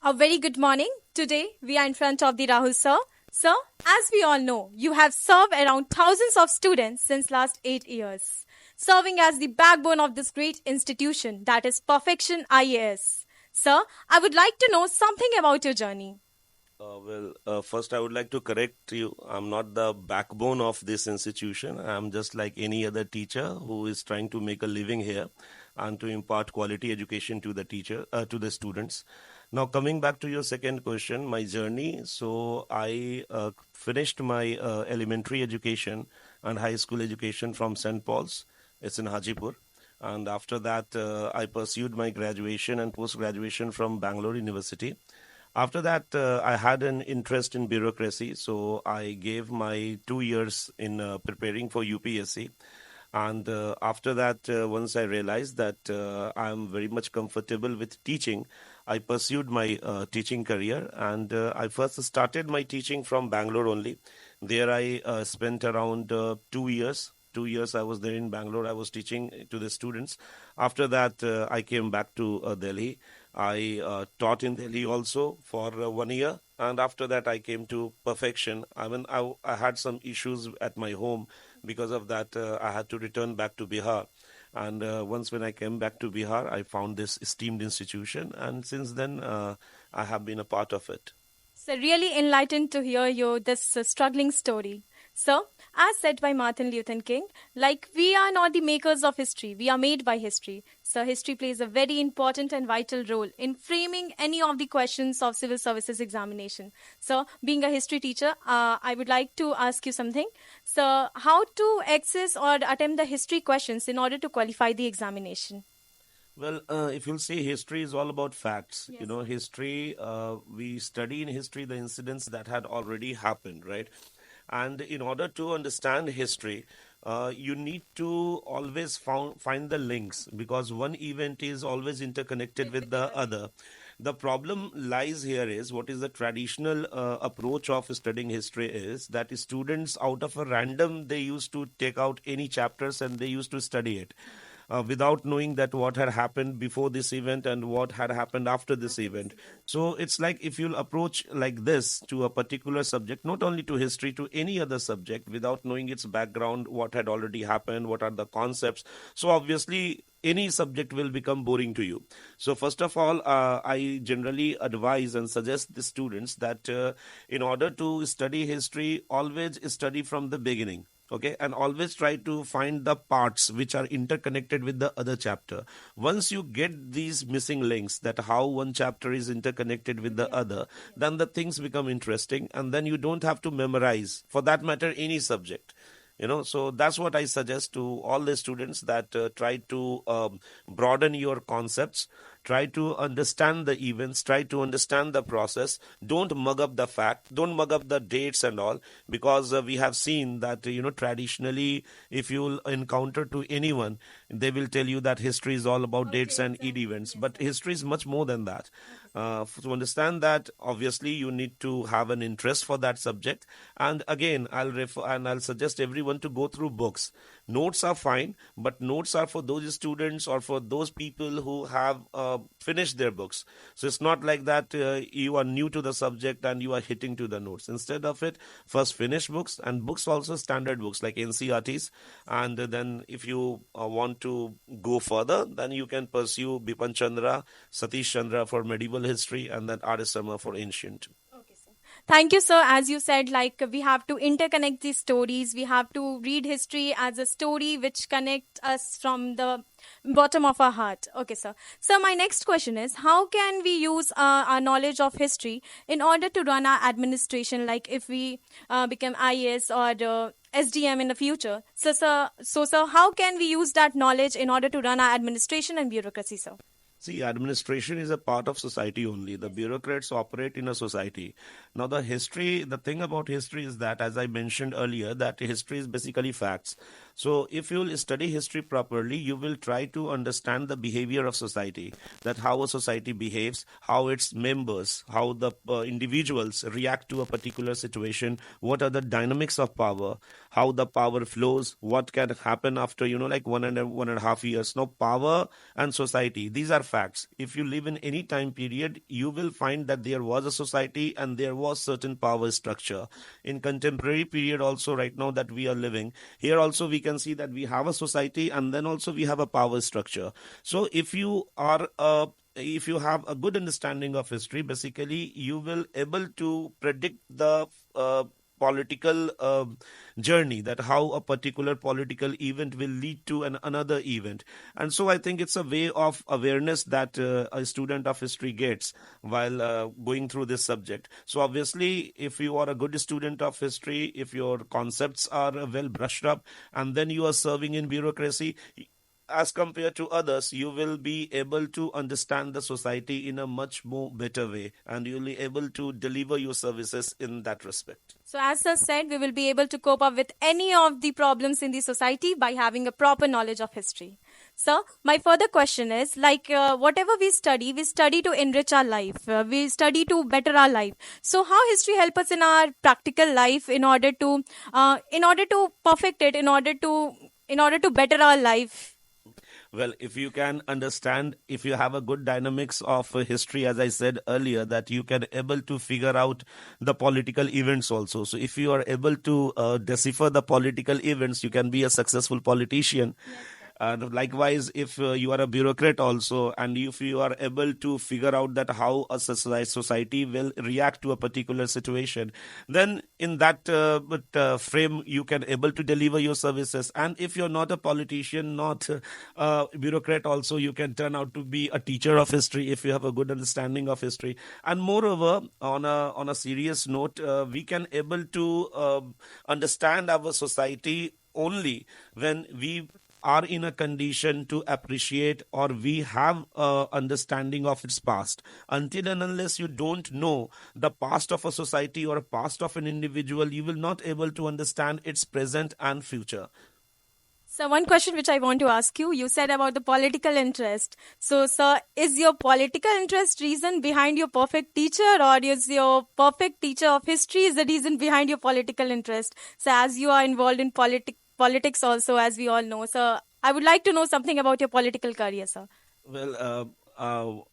A very good morning. Today we are in front of the Rahul sir. Sir, as we all know, you have served around thousands of students since last 8 years, serving as the backbone of this great institution that is Perfection IAS. Sir, I would like to know something about your journey. First, I would like to correct you. I'm not the backbone of this institution. I'm just like any other teacher who is trying to make a living here and to impart quality education to to the students. Now, coming back to your second question, my journey. So, I finished my elementary education and high school education from St. Paul's. It's in Hajipur. And after that, I pursued my graduation and post graduation from Bangalore University. After that, I had an interest in bureaucracy, so I gave my 2 years in preparing for UPSC. And after that, once I realized that I'm very much comfortable with teaching, I pursued my teaching career. And I first started my teaching from Bangalore only. There I spent around 2 years. 2 years I was there in Bangalore. I was teaching to the students. After that, I came back to Delhi. I taught in Delhi also for 1 year, and after that I came to Perfection. I had some issues at my home. Because of that, I had to return back to Bihar. And once when I came back to Bihar, I found this esteemed institution, and since then I have been a part of it. So really enlightened to hear your this struggling story. So, as said by Martin Luther King, like we are not the makers of history, we are made by history. So, history plays a very important and vital role in framing any of the questions of civil services examination. So, being a history teacher, I would like to ask you something. So, how to access or attempt the history questions in order to qualify the examination? If you'll see, history is all about facts. Yes. History, we study in history the incidents that had already happened, right? And in order to understand history, you need to always find the links because one event is always interconnected with the other. The problem lies here is what is the traditional approach of studying history is that students out of a random they used to take out any chapters and they used to study it without knowing that what had happened before this event and what had happened after this event. So it's like if you'll approach like this to a particular subject, not only to history, to any other subject, without knowing its background, what had already happened, what are the concepts. So obviously, any subject will become boring to you. So first of all, I generally advise and suggest the students that in order to study history, always study from the beginning. Okay, and always try to find the parts which are interconnected with the other chapter. Once you get these missing links, that how one chapter is interconnected with the other, then the things become interesting, and then you don't have to memorize, for that matter, any subject. So that's what I suggest to all the students, that try to broaden your concepts, try to understand the events, try to understand the process. Don't mug up the fact, don't mug up the dates and all, because we have seen that traditionally, if you encounter to anyone, they will tell you that history is all about dates and events, but history is much more than that. To understand that, obviously you need to have an interest for that subject. And again, I'll suggest everyone to go through books. Notes are fine, but notes are for those students or for those people who have finished their books. So it's not like that you are new to the subject and you are hitting to the notes. Instead of it, first finish books, and books also standard books like NCRTs. And then if you want to go further, then you can pursue Bipan Chandra, Satish Chandra for medieval history, and then R.S. Sharma for ancient. Okay, sir. Thank you, sir. As you said, like we have to interconnect these stories. We have to read history as a story which connects us from the bottom of our heart. Okay, sir. So my next question is, how can we use our knowledge of history in order to run our administration? Like if we become IAS or SDM in the future. So, sir, how can we use that knowledge in order to run our administration and bureaucracy, sir? See, administration is a part of society only. The bureaucrats operate in a society. Now, the thing about history is that, as I mentioned earlier, that history is basically facts. So if you will study history properly, you will try to understand the behavior of society, that how a society behaves, how its members, how the individuals react to a particular situation, what are the dynamics of power, how the power flows, what can happen after, like 1.5 years. Now, power and society, these are facts. If you live in any time period, you will find that there was a society and there was certain power structure. In contemporary period also, right now that we are living, here also we can see that we have a society and then also we have a power structure. So if you have a good understanding of history, basically you will able to predict the political journey, that how a particular political event will lead to another event. And so I think it's a way of awareness that a student of history gets while going through this subject. So obviously, if you are a good student of history, if your concepts are well brushed up, and then you are serving in bureaucracy, as compared to others, you will be able to understand the society in a much more better way, and you'll be able to deliver your services in that respect. So, as sir said, we will be able to cope up with any of the problems in the society by having a proper knowledge of history. So, my further question is like whatever we study to enrich our life, we study to better our life. So, how history help us in our practical life in order to perfect it, in order to better our life? Well, if you can understand, if you have a good dynamics of history, as I said earlier, that you can able to figure out the political events also. So if you are able to decipher the political events, you can be a successful politician. And likewise, if you are a bureaucrat also, and if you are able to figure out that how a society will react to a particular situation, then in that frame you can able to deliver your services. And if you're not a politician, not a bureaucrat also, you can turn out to be a teacher of history if you have a good understanding of history. And moreover, on a serious note, we can able to understand our society only when we are in a condition to appreciate, or we have a understanding of its past. Until and unless you don't know the past of a society or a past of an individual, you will not able to understand its present and future. So, one question which I want to ask you, you said about the political interest. So, sir, is your political interest reason behind your perfect teacher, or is your perfect teacher of history is the reason behind your political interest? So, as you are involved in politics also, as we all know, sir, I would like to know something about your political career, sir. Well,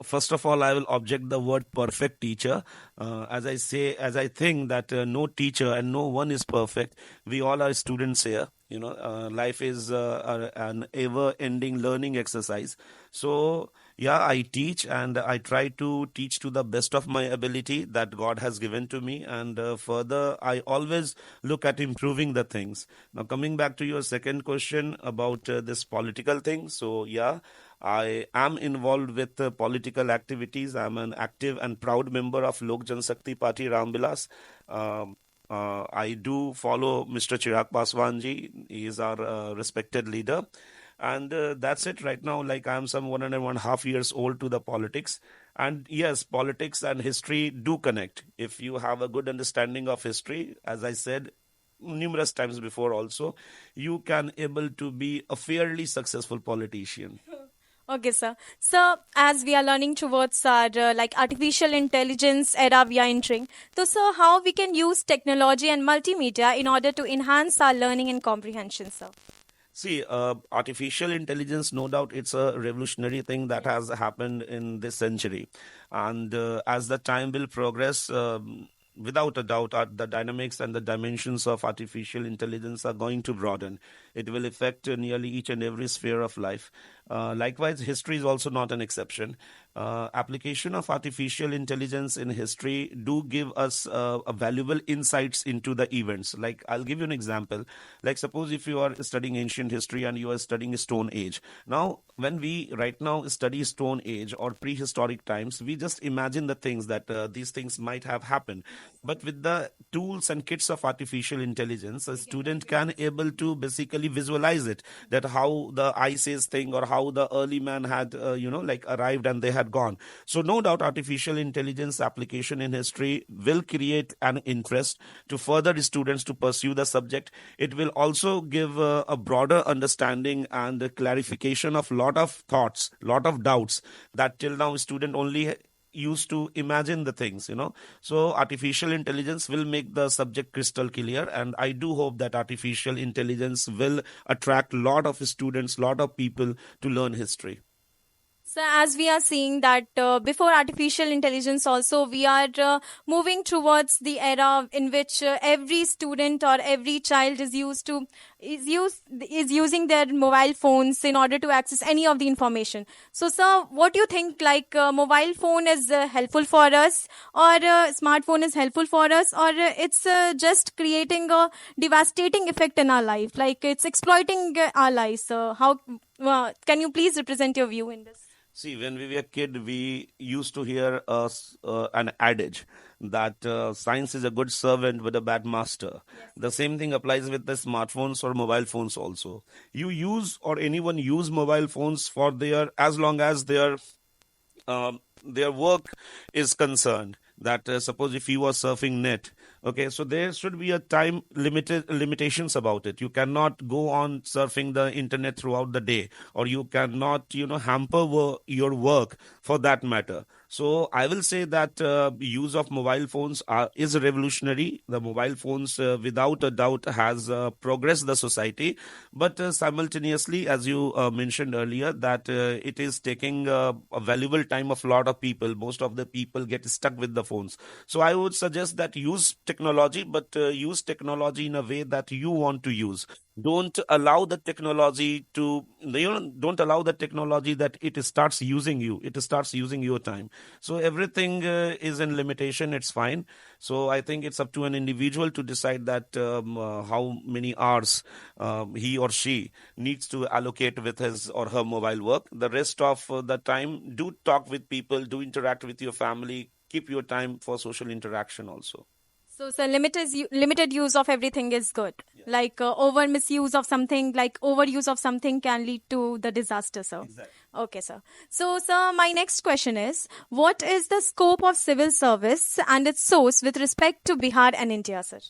first of all, I will object the word perfect teacher. As I think that no teacher and no one is perfect. We all are students here. Life is an ever-ending learning exercise. So, yeah, I teach, and I try to teach to the best of my ability that God has given to me. And further, I always look at improving the things. Now, coming back to your second question about this political thing. So, yeah, I am involved with political activities. I'm an active and proud member of Lok Janshakti Party Ramvilas. I do follow Mr. Chirag Paswan ji. He is our respected leader. And that's it right now. Like, I'm some 1.5 years old to the politics. And yes, politics and history do connect. If you have a good understanding of history, as I said numerous times before also, you can able to be a fairly successful politician. Okay, sir. So, as we are learning towards our like artificial intelligence era we are entering, so sir, how we can use technology and multimedia in order to enhance our learning and comprehension, sir? See, artificial intelligence, no doubt, it's a revolutionary thing that has happened in this century. And as the time will progress, without a doubt, the dynamics and the dimensions of artificial intelligence are going to broaden. It will affect nearly each and every sphere of life. Likewise, history is also not an exception. Application of artificial intelligence in history do give us a valuable insights into the events. Like, I'll give you an example. Like, suppose if you are studying ancient history and you are studying Stone Age. Now, when we right now study Stone Age or prehistoric times, we just imagine the things that these things might have happened. But with the tools and kits of artificial intelligence, a student can able to basically visualize it, that how the ice age thing or how how the early man had, like arrived and they had gone. So no doubt artificial intelligence application in history will create an interest to further students to pursue the subject. It will also give a broader understanding and a clarification of lot of thoughts, lot of doubts that till now student only used to imagine the things. So artificial intelligence will make the subject crystal clear, and I do hope that artificial intelligence will attract lot of students, lot of people to learn history. So as we are seeing that before artificial intelligence also we are moving towards the era in which every student or every child is using their mobile phones in order to access any of the information. So sir, what do you think, like mobile phone is helpful for us, or smartphone is helpful for us, or it's just creating a devastating effect in our life, like it's exploiting our lives? How can you please represent your view in this? See, when we were kid, we used to hear an adage that science is a good servant with a bad master. Yes. The same thing applies with the smartphones or mobile phones also. You use or anyone use mobile phones for as long as their work is concerned. That suppose if you are surfing net, okay, so there should be a time limitations about it. You cannot go on surfing the internet throughout the day, or you cannot hamper your work for that matter. So I will say that use of mobile phones is revolutionary. The mobile phones without a doubt has progressed the society, but simultaneously, as you mentioned earlier, that it is taking a valuable time of a lot of people. Most of the people get stuck with the phones. So I would suggest that use technology, but use technology in a way that you want to use. Don't allow the technology don't allow the technology that it starts using you. It starts using your time. So everything is in limitation. It's fine. So I think it's up to an individual to decide that how many hours he or she needs to allocate with his or her mobile work. The rest of the time, do talk with people, do interact with your family, keep your time for social interaction also. So, sir, limited use of everything is good. Yeah. Like over misuse of something, like overuse of something can lead to the disaster, sir. Exactly. Okay, sir. So, sir, my next question is, what is the scope of civil service and its source with respect to Bihar and India, sir?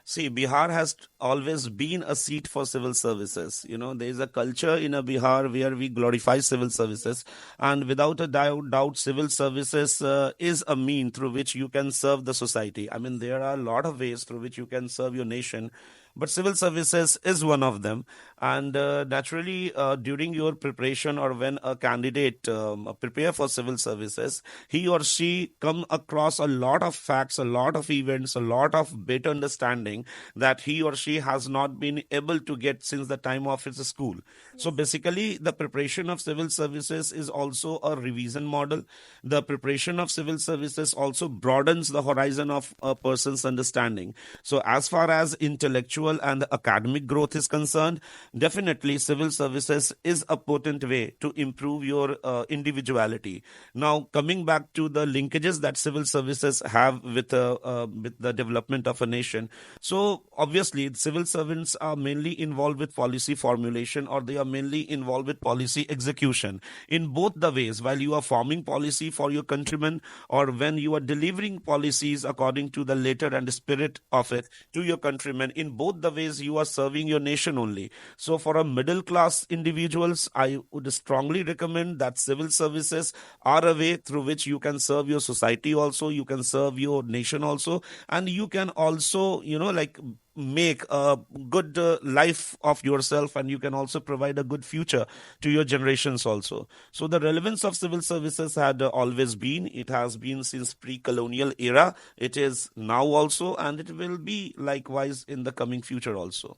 See, Bihar has always been a seat for civil services. There is a culture in a Bihar where we glorify civil services, and without a doubt, civil services is a mean through which you can serve the society. I mean, there are a lot of ways through which you can serve your nation, but civil services is one of them. And naturally, during your preparation or when a candidate prepare for civil services, he or she come across a lot of facts, a lot of events, a lot of better understanding that he or she has not been able to get since the time of his school. So basically, the preparation of civil services is also a revision model. The preparation of civil services also broadens the horizon of a person's understanding. So as far as intellectual and academic growth is concerned, definitely civil services is a potent way to improve your individuality. Now, coming back to the linkages that civil services have with the development of a nation. So obviously, civil servants are mainly involved with policy formulation, or they are mainly involved with policy execution. In both the ways, while you are forming policy for your countrymen, or when you are delivering policies according to the letter and spirit of it to your countrymen, in both the ways you are serving your nation only. So for a middle class individuals, I would strongly recommend that civil services are a way through which you can serve your society also, you can serve your nation also, and you can also make a good life of yourself, and you can also provide a good future to your generations also. So the relevance of civil services had always been, it has been since pre-colonial era, it is now also, and it will be likewise in the coming future also.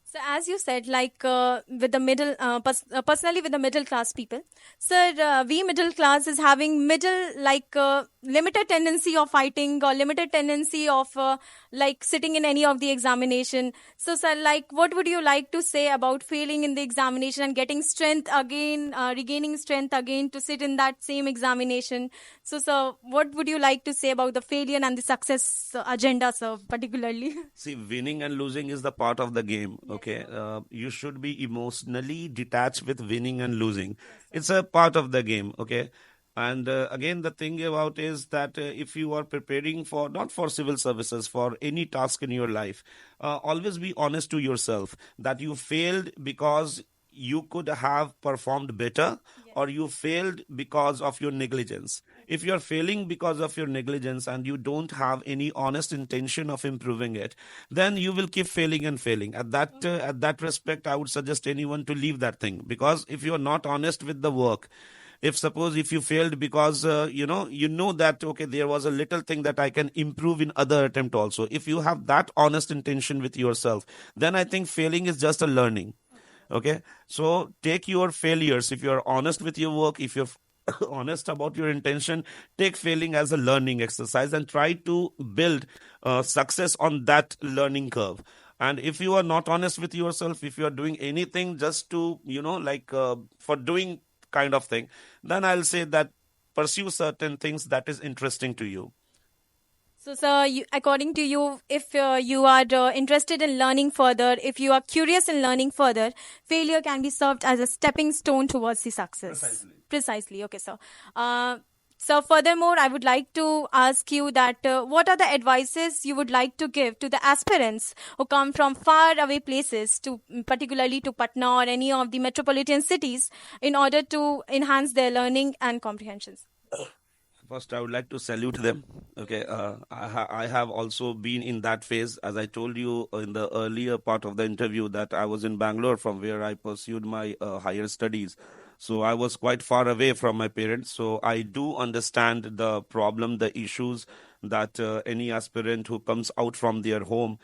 So as you said, like with the personally with the middle class people, sir, we middle class is having limited tendency of fighting, or limited tendency of sitting in any of the examination. So sir, like what would you like to say about failing in the examination and getting strength again, regaining strength again to sit in that same examination? So sir, what would you like to say about the failure and the success agenda, sir, particularly? See, winning and losing is the part of the game. Yes. Okay, you should be emotionally detached with winning and losing. It's a part of the game. Okay. And again, the thing about is that if you are preparing for not for civil services, for any task in your life, always be honest to yourself that you failed because you could have performed better, or you failed because of your negligence. If you're failing because of your negligence and you don't have any honest intention of improving it, then you will keep failing and failing. At that respect, I would suggest anyone to leave that thing, because if you are not honest with the work, if suppose if you failed because you know that okay, there was a little thing that I can improve in other attempt also, if you have that honest intention with yourself, then I think failing is just a learning. Okay, so take your failures, if you're honest with your work, if you're honest about your intention, take failing as a learning exercise and try to build success on that learning curve. And if you are not honest with yourself, if you are doing anything just to for doing kind of thing, then I'll say that pursue certain things that is interesting to you. So, sir, according to you, if you are interested in learning further, if you are curious in learning further, failure can be served as a stepping stone towards the success. Precisely. Precisely. Okay, sir. So, furthermore, I would like to ask you that what are the advices you would like to give to the aspirants who come from far away places, to particularly to Patna or any of the metropolitan cities, in order to enhance their learning and comprehensions? First, I would like to salute them. Okay, I have also been in that phase, as I told you in the earlier part of the interview, that I was in Bangalore, from where I pursued my higher studies. So I was quite far away from my parents. So I do understand the problem, the issues that any aspirant who comes out from their home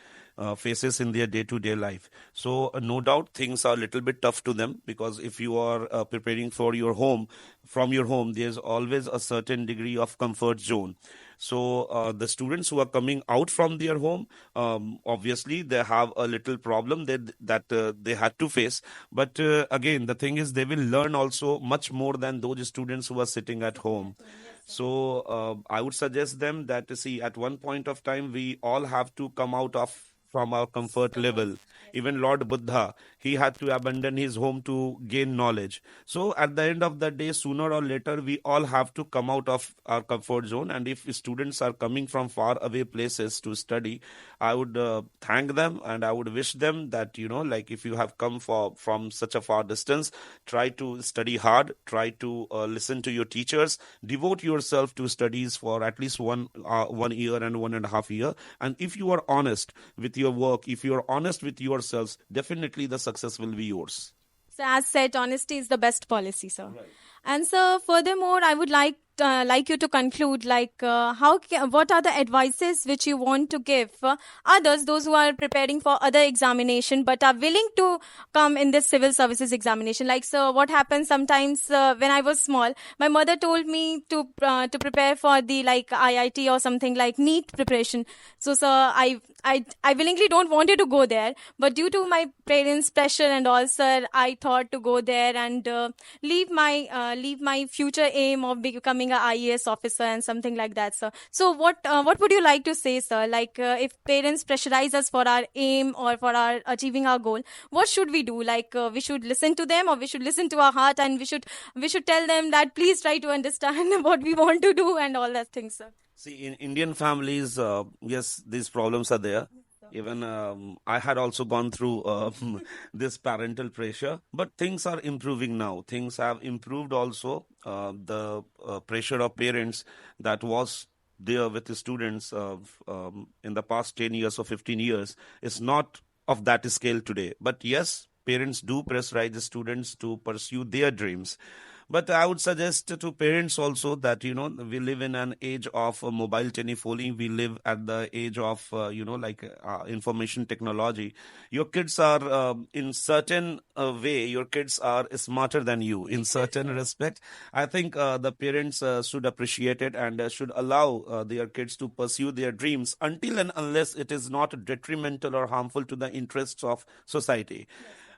faces in their day-to-day life. So no doubt things are a little bit tough to them, because if you are preparing for your home, from your home, there's always a certain degree of comfort zone. So the students who are coming out from their home, obviously they have a little problem that they had to face. But again, the thing is, they will learn also much more than those students who are sitting at home. So I would suggest them that, see, at one point of time, we all have to come out of from our comfort level. Even Lord Buddha, he had to abandon his home to gain knowledge. So at the end of the day, sooner or later, we all have to come out of our comfort zone. And if students are coming from far away places to study, I would thank them, and I would wish them that, like, if you have come from such a far distance, try to study hard, try to listen to your teachers, devote yourself to studies for at least 1 year and 1.5 year. And if you are honest with your work, if you are honest with yourselves, definitely the success will be yours. So, as said, honesty is the best policy, sir. Right. And so, furthermore, I would like you to conclude, what are the advices which you want to give others, those who are preparing for other examination but are willing to come in this civil services examination. Like, so what happens sometimes, when I was small, my mother told me to prepare for the like IIT or something like NEET preparation. So, sir, I willingly don't want you to go there, but due to my parents' pressure and all, sir, I thought to go there and leave my future aim of becoming a IAS officer and something like that, sir. So, what would you like to say, sir? Like, if parents pressurize us for our aim or for our achieving our goal, what should we do? Like, we should listen to them, or we should listen to our heart, and we should tell them that please try to understand what we want to do and all that things, sir. See, in Indian families, yes, these problems are there. Even I had also gone through this parental pressure, but things are improving now. Things have improved also. The pressure of parents that was there with the students in the past 10 years or 15 years is not of that scale today. But yes, parents do pressurize the students to pursue their dreams. But I would suggest to parents also that, we live in an age of mobile telephoning. We live at the age of, information technology. Your kids are, in certain way, your kids are smarter than you in certain respect. I think the parents should appreciate it, and should allow their kids to pursue their dreams until and unless it is not detrimental or harmful to the interests of society.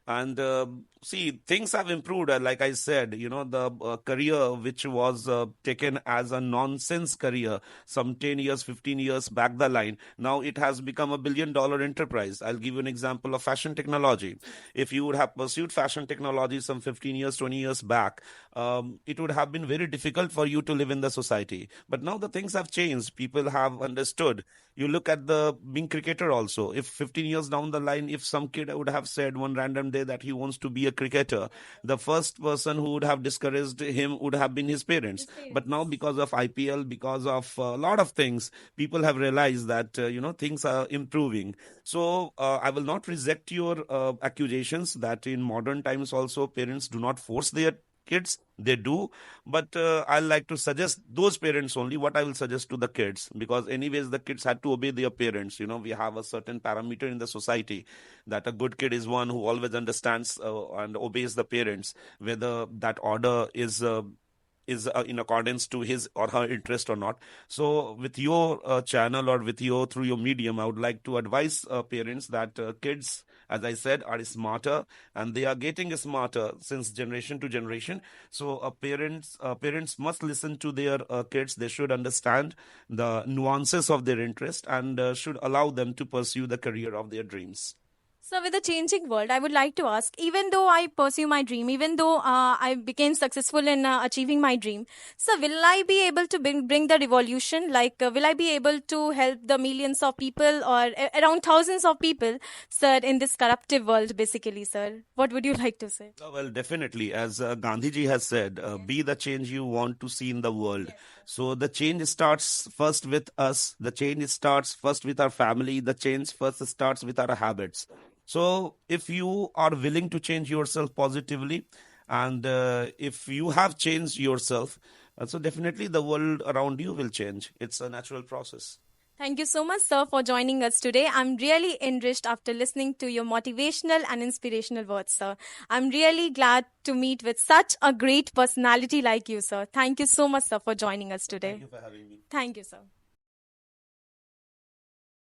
And see, things have improved. Like I said, the career which was taken as a nonsense career some 10 years, 15 years back the line, now it has become a $1 billion enterprise. I'll give you an example of fashion technology. If you would have pursued fashion technology some 15 years, 20 years back, it would have been very difficult for you to live in the society. But now the things have changed. People have understood. You look at the being cricketer also. If 15 years down the line, if some kid would have said one random day that he wants to be a cricketer, the first person who would have discouraged him would have been his parents. But now, because of IPL, because of a lot of things, people have realized that things are improving. So I will not reject your accusations that in modern times also parents do not force their kids. They do, but I like to suggest those parents only what I will suggest to the kids, because anyways the kids had to obey their parents. We have a certain parameter in the society that a good kid is one who always understands and obeys the parents, whether that order is in accordance to his or her interest or not. So with your channel, or with your through your medium, I would like to advise parents that kids, as I said, are smarter, and they are getting smarter since generation to generation. So parents must listen to their kids. They should understand the nuances of their interest, and should allow them to pursue the career of their dreams. So, with the changing world, I would like to ask, even though I pursue my dream, even though I became successful in achieving my dream, so will I be able to bring the revolution? Like, will I be able to help the millions of people, or around thousands of people, sir, in this corruptive world, basically, sir? What would you like to say? Well, definitely. As Gandhiji has said, be the change you want to see in the world. So the change starts first with us. The change starts first with our family. The change first starts with our habits. So if you are willing to change yourself positively, and if you have changed yourself, so definitely the world around you will change. It's a natural process. Thank you so much, sir, for joining us today. I'm really enriched after listening to your motivational and inspirational words, sir. I'm really glad to meet with such a great personality like you, sir. Thank you so much, sir, for joining us Thank today. you for having me. Thank you, sir.